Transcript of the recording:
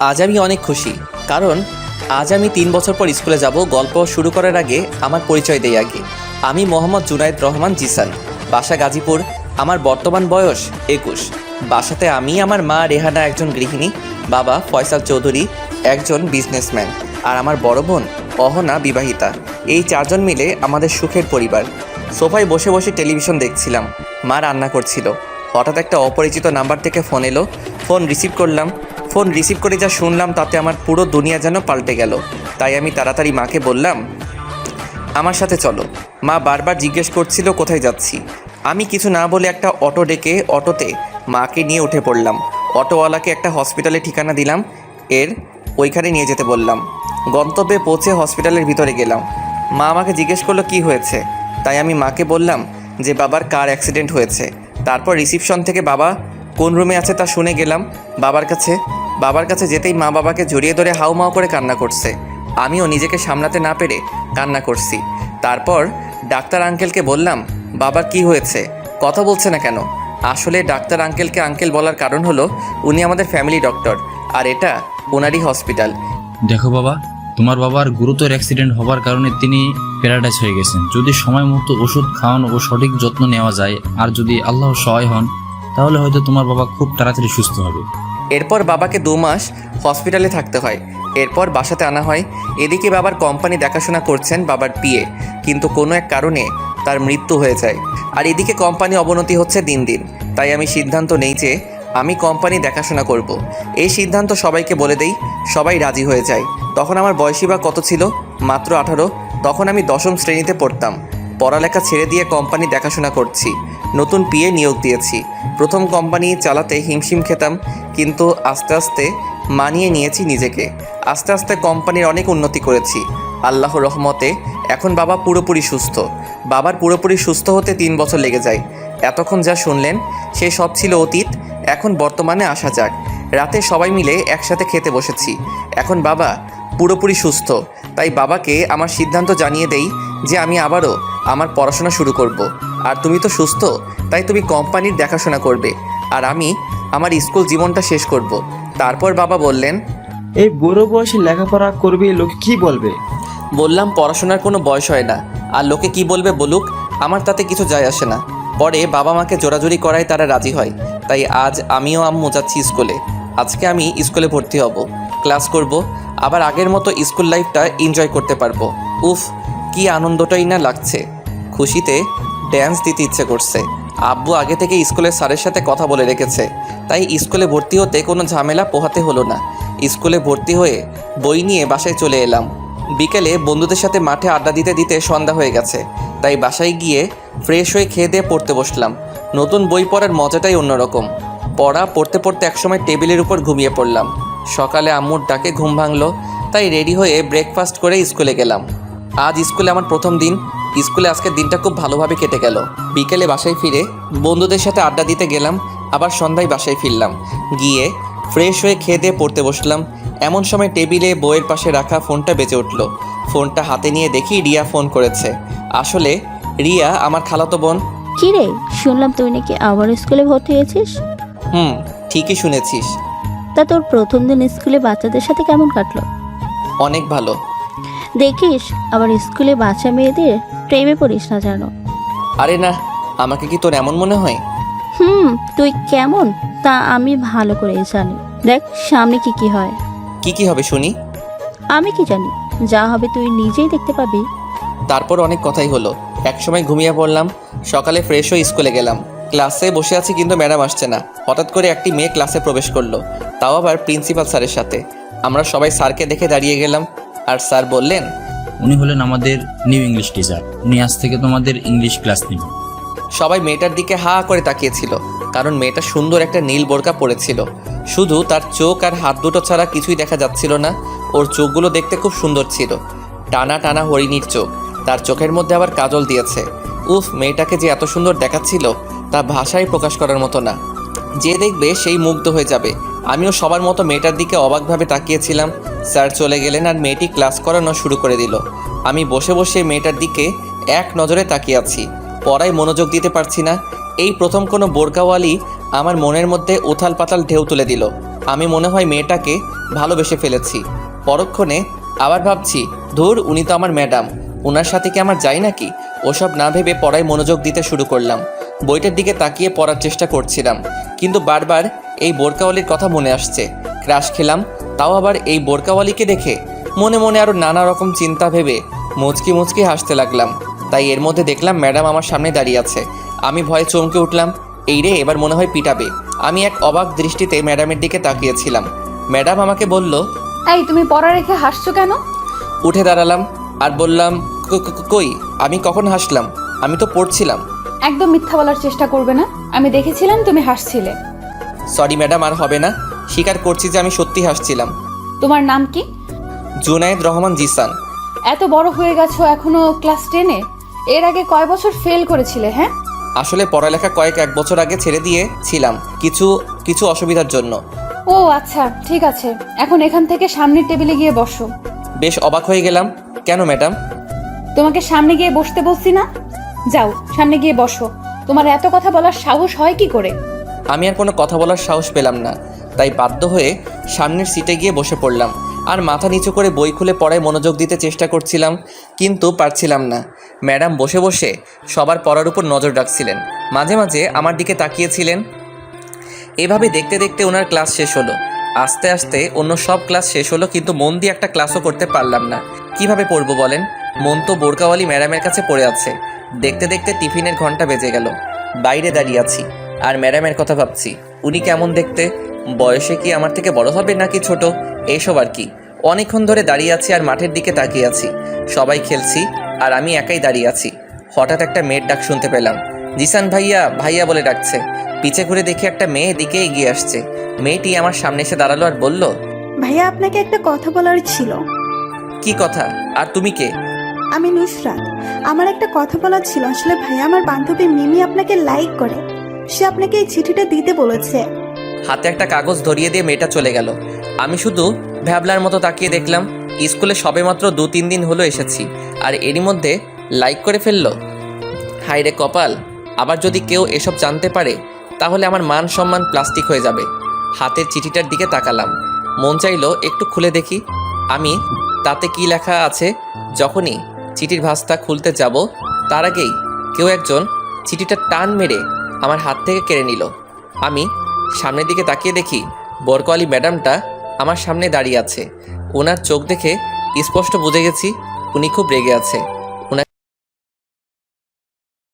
আজ আমি অনেক খুশি, কারণ আজ আমি 3 বছর পর স্কুলে যাব। গল্প শুরু করার আগে আমার পরিচয় দেই আগে। আমি মোহাম্মদ জুনায়েদ রহমান জিসান, বাসা গাজীপুর। আমার বর্তমান বয়স 21। বাসাতে আমি, আমার মা রেহানা একজন গৃহিণী, বাবা ফয়সাল চৌধুরী একজন বিজনেসম্যান, আর আমার বড় বোন অহনা বিবাহিতা। এই 4 জন মিলে আমাদের সুখের পরিবার। সোফায় বসে বসে টেলিভিশন দেখছিলাম, মা রান্না করছিল। হঠাৎ একটা অপরিচিত নাম্বার থেকে ফোন এলো। ফোন রিসিভ করলাম। ফোন রিসিভ করে যা শুনলাম তাতে আমার পুরো দুনিয়া যেন পাল্টে গেল। তাই আমি তাড়াতাড়ি মাকে বললাম, আমার সাথে চলো। মা বারবার জিজ্ঞেস করছিল কোথায় যাচ্ছি। আমি কিছু না বলে একটা অটো ডেকে অটোতে মাকে নিয়ে উঠে পড়লাম। অটোওয়ালাকে একটা হসপিটালে ঠিকানা দিলাম, ওইখানে নিয়ে যেতে বললাম। গন্তব্যে পৌঁছে হসপিটালের ভিতরে গেলাম। মা আমাকে জিজ্ঞেস করলো কি হয়েছে। তাই আমি মাকে বললাম যে বাবার কার অ্যাক্সিডেন্ট হয়েছে। তারপর রিসিপশন থেকে বাবা কোন রুমে আছে তা শুনে গেলাম বাবার কাছে যেতেই মা বাবাকে জড়িয়ে ধরে হাউমাউ করে কান্না করছে। আমিও নিজেকে সামলাতে না পেরে কান্না করছি। তারপর ডাক্তার আঙ্কেলকে বললাম, বাবার কি হয়েছে, কথা বলছে না কেন? আসলে ডাক্তার আঙ্কেলকে আঙ্কেল বলার কারণ হলো উনি আমাদের ফ্যামিলি ডক্টর, আর এটা ওনারই হসপিটাল। দেখো বাবা, তোমার বাবার গুরুতর অ্যাক্সিডেন্ট হবার কারণে তিনি প্যারালাইজ হয়ে গেছেন। যদি সময় মতো ওষুধ খাওয়ানো ও সঠিক যত্ন নেওয়া যায়, আর যদি আল্লাহ সহায় হন, তাহলে হয়তো তোমার বাবা খুব তাড়াতাড়ি সুস্থ হবে। এরপর বাবাকে 2 মাস হসপিটালে থাকতে হয়। এরপর বাসাতে আনা হয়। এদিকে বাবার কোম্পানি দেখাশোনা করছেন বাবার পিএ, কিন্তু কোনো এক কারণে তার মৃত্যু হয়ে যায়। আর এদিকে কোম্পানি অবনতি হচ্ছে দিন দিন। তাই আমি সিদ্ধান্ত নেই যে আমি কোম্পানি দেখাশোনা করব। এই সিদ্ধান্ত সবাইকে বলে দেই, সবাই রাজি হয়ে যায়। তখন আমার বয়সী বা কত ছিল, মাত্র 18। তখন আমি 10ম শ্রেণীতে পড়তাম। পড়ালেখা ছেড়ে দিয়ে কোম্পানি দেখাশোনা করছি। নতুন পিএ নিয়োগ দিয়েছি। প্রথম কোম্পানি চালাতে হিমশিম খেতাম, কিন্তু আস্তে আস্তে মানিয়ে নিয়েছি নিজেকে। আস্তে আস্তে কোম্পানির অনেক উন্নতি করেছি আল্লাহর রহমতে। এখন বাবা পুরোপুরি সুস্থ। বাবার পুরোপুরি সুস্থ হতে 3 বছর লেগে যায়। এতক্ষণ যা শুনলেন সে সব ছিল অতীত। এখন বর্তমানে আসা যাক। রাতে সবাই মিলে একসাথে খেতে বসেছি। এখন বাবা পুরোপুরি সুস্থ, তাই বাবাকে আমার সিদ্ধান্ত জানিয়ে দেই যে আমি আবারও আমার পড়াশোনা শুরু করব। আর তুমি তো সুস্থ, তাই তুমি কোম্পানির দেখাশোনা করবে, আর আমি আমার স্কুল জীবনটা শেষ করব। তারপর বাবা বললেন, এই বুড়ো বয়সে লেখাপড়া করবি, লোকে কি বলবে? বললাম পড়াশোনার কোনো বয়স হয় না, আর লোকে কি বলবে বলুক, আমার তাতে কিছু যায় আসে না। পরে বাবা মাকে জোরাজুরি করায় তারা রাজি হয়। তাই আজ আমিও আম্মু যাচ্ছি স্কুলে। আজকে আমি স্কুলে ভর্তি হব, ক্লাস করব, আবার আগের মতো স্কুল লাইফটা এনজয় করতে পারবো। উফ, কি আনন্দটাই না লাগছে। খুশিতে ড্যান্স দিতে ইচ্ছে করছে। আব্বু আগে থেকে স্কুলের স্যারের সাথে কথা বলে রেখেছে, তাই স্কুলে ভর্তি হতে কোনো ঝামেলা পোহাতে হলো না। স্কুলে ভর্তি হয়ে বই নিয়ে বাসায় চলে এলাম। বিকেলে বন্ধুদের সাথে মাঠে আড্ডা দিতে দিতে সন্ধ্যা হয়ে গেছে, তাই বাসায় গিয়ে ফ্রেশ হয়ে খেয়ে দিয়ে পড়তে বসলাম। নতুন বই পড়ার মজাটাই অন্যরকম। পড়তে পড়তে একসময় টেবিলের উপর ঘুমিয়ে পড়লাম। সকালে আম্মুর ডাকে ঘুম ভাঙলো, তাই রেডি হয়ে ব্রেকফাস্ট করে স্কুলে গেলাম। আজ স্কুলে আমার প্রথম দিন। স্কুলে আজকের দিনটা খুব ভালোভাবে কেটে গেল। বিকেলে বাসায় ফিরে বন্ধুদের সাথে আড্ডা দিতে গেলাম, আবার সন্ধ্যায় বাসায় ফিরলাম। গিয়ে ফ্রেশ হয়ে খেয়ে দিয়ে পড়তে বসলাম। এমন সময় টেবিলে বইয়ের পাশে রাখা ফোনটা বেজে উঠল। ফোনটা হাতে নিয়ে দেখি রিয়া ফোন করেছে। আসলে রিয়া আমার খালাতো বোন। কি রে, শুনলাম তুই নাকি আবার স্কুলে ভর্তি হয়েছিস? ঠিকই শুনেছিস। তা তোর প্রথম দিন স্কুলে বাচ্চাদের সাথে কেমন কাটলো? অনেক ভালো। দেখিস আবার স্কুলে বাচ্চা মেয়েদের প্রেমে পড়িস না যেন। আরে না, আমাকে কি তোর এমন মনে হয়? তুই কেমন তা আমি ভালো করে জানি। দেখ সামনে কি কি হয়। কি হবে শুনি? আমি কি জানি, যা হবে তুই নিজেই দেখতে পাবি। তারপর অনেক কথাই হলো। একসময় ঘুমিয়ে পড়লাম। সকালে ফ্রেশ হয়ে স্কুলে গেলাম। ক্লাসে বসে আছি, কিন্তু ম্যাডাম আসছে না। হঠাৎ করে একটি মেয়ে ক্লাসে প্রবেশ করলো, তাও আবার প্রিন্সিপাল স্যারের সাথে। আমরা সবাই স্যারকে দেখে দাঁড়িয়ে গেলাম, আর স্যার বললেন, উনি হলেন আমাদের নিউ ইংলিশ টিচার। উনি আজ থেকে তোমাদের ইংলিশ ক্লাস নেবেন। সবাই মেয়েটার দিকে হা করে তাকিয়েছিল, কারণ মেয়েটা সুন্দর একটা নীল বোরকা পরেছিল। শুধু তার চোখ আর হাত দুটো ছাড়া কিছুই দেখা যাচ্ছিল না। ওর চোখগুলো দেখতে খুব সুন্দর ছিল, টানা টানা হরিণীর চোখ। তার চোখের মধ্যে আবার কাজল দিয়েছে। উফ, মেয়েটাকে যে এত সুন্দর দেখাচ্ছিল তা ভাষায় প্রকাশ করার মতো না। যে দেখবে সেই মুগ্ধ হয়ে যাবে। আমিও সবার মতো মেয়েটার দিকে অবাকভাবে তাকিয়েছিলাম। স্যার চলে গেলেন আর মেয়েটি ক্লাস করানো শুরু করে দিল। আমি বসে বসে মেয়েটার দিকে এক নজরে তাকিয়ে আছি। পড়ায় মনোযোগ দিতে পারছি না। এই প্রথম কোনো বোরকাওয়ালি আমার মনের মধ্যে উথাল পাতাল ঢেউ তুলে দিল। আমি মনে হয় মেয়েটাকে ভালোবেসে ফেলেছি। পরক্ষণে আবার ভাবছি, ধুর, উনি তো আমার ম্যাডাম, ওনার সাথে কি আমার যাই নাকি? ওসব না ভেবে পড়ায় মনোযোগ দিতে শুরু করলাম। বইটার দিকে তাকিয়ে পড়ার চেষ্টা করছিলাম, কিন্তু বারবার এই বোরকাওয়ালির কথা মনে আসছে। ক্রাশ খেলাম, তাও আবার এই বোরকাওয়ালিকে দেখে। মনে মনে আরও নানা রকম চিন্তা ভেবে মুচকি মুচকি হাসতে লাগলাম। তাই এর মধ্যে দেখলাম ম্যাডাম আমার সামনে দাঁড়িয়ে আছে। আমি ভয়ে চমকে উঠলাম। এই রে, এবার মনে হয় পিটাবে। আমি এক অবাক দৃষ্টিতে ম্যাডামের দিকে তাকিয়েছিলাম। ম্যাডাম আমাকে বলল, এই তুমি পড়া রেখে হাসছো কেন? উঠে দাঁড়ালাম আর বললাম, কই, আমি কখন হাসলাম? আমি তো পড়ছিলাম। একদম মিথ্যা বলার চেষ্টা করবে না, আমি দেখেছিলাম তুমি হাসছিলে। সরি ম্যাডাম, আর হবে না। স্বীকার করছি যে আমি সত্যি হাসছিলাম। তোমার নাম কি? জুনায়েদ রহমান জিসান। এত বড় হয়ে গেছো এখনো ক্লাস 10-এ? এর আগে কয় বছর ফেল করেছিলে? হ্যাঁ, আসলে পড়ালেখা এক বছর আগে ছেড়ে দিয়েছিলাম কিছু অসুবিধার জন্য। ও আচ্ছা, ঠিক আছে, এখন এখান থেকে সামনের টেবিলে গিয়ে বসো। বেশ অবাক হয়ে গেলাম। কেন ম্যাডাম? তোমাকে সামনে গিয়ে বসতে বলছি না? যাও সামনে গিয়ে বসো। তোমার এত কথা বলার সাহস হয় কি করে? আমি আর কোনো কথা বলার সাহস পেলাম না, তাই বাধ্য হয়ে সামনের সিটে গিয়ে বসে পড়লাম। আর মাথা নিচু করে বই খুলে পড়ায় মনোযোগ দিতে চেষ্টা করছিলাম, কিন্তু পারছিলাম না। ম্যাডাম বসে বসে সবার পড়ার উপর নজর রাখছিলেন, মাঝে মাঝে আমার দিকে তাকিয়েছিলেন। এভাবে দেখতে দেখতে ওনার ক্লাস শেষ হলো। আস্তে আস্তে অন্য সব ক্লাস শেষ হলো, কিন্তু মন দিয়ে একটা ক্লাসও করতে পারলাম না। কিভাবে পড়বো বলেন? মন তো বোরকাওয়ালি ম্যাডামের কাছে পড়ে আছে। দেখতে দেখতে টিফিনের ঘন্টা বেজে গেল। বাইরে দাঁড়িয়ে আছি আর ম্যাডামের কথা ভাবছি। উনি কেমন দেখতে? বয়সে কি আমার থেকে বড় হবে নাকি ছোট? এইসব আর কি। অনেকক্ষণ ধরে দাঁড়িয়ে আছি আর মাঠের দিকে তাকিয়ে আছি। সবাই খেলছি আর আমি একাই দাঁড়িয়ে আছি। হঠাৎ একটা মেয়ের ডাক শুনতে পেলাম। জিসান ভাইয়া, ভাইয়া বলে ডাকছে। পিছে ঘুরে দেখি একটা মেয়ে দিকে এগিয়ে আসছে। মেয়েটি আমার সামনে এসে দাঁড়ালো আর বলল, ভাইয়া, আপনাকে একটা কথা বলার ছিল। কি কথা? আর তুমি কে? আমি নুসরাত। আমার একটা কথা বলার ছিল। আসলে ভাইয়া, আমার বান্ধবী মিমি আপনাকে লাইক করে। সে আপনাকে এই চিঠিটা দিতে বলেছে। হাতে একটা কাগজ ধরিয়ে দিয়ে মেয়েটা চলে গেল। আমি শুধু ভ্যাবলার মতো তাকিয়ে দেখলাম। স্কুলে সবেমাত্র 2-3 দিন হলো এসেছি, আর এরই মধ্যে লাইক করে ফেললো। হায় রে কপাল! আবার যদি কেউ এসব জানতে পারে তাহলে আমার মান সম্মান প্লাস্টিক হয়ে যাবে। হাতের চিঠিটার দিকে তাকালাম। মন চাইলো একটু খুলে দেখি আমি তাতে কি লেখা আছে। যখনই চিঠির ভাঁজটা খুলতে যাব, তার আগেই কেউ একজন চিঠিটা টান মেরে আমার হাত থেকে কেড়ে নিল। আমি সামনের দিকে তাকিয়ে দেখি বরকওয়ালি ম্যাডামটা আমার সামনে দাঁড়িয়ে আছে। ওনার চোখ দেখে স্পষ্ট বুঝে গেছি উনি খুব রেগে আছে।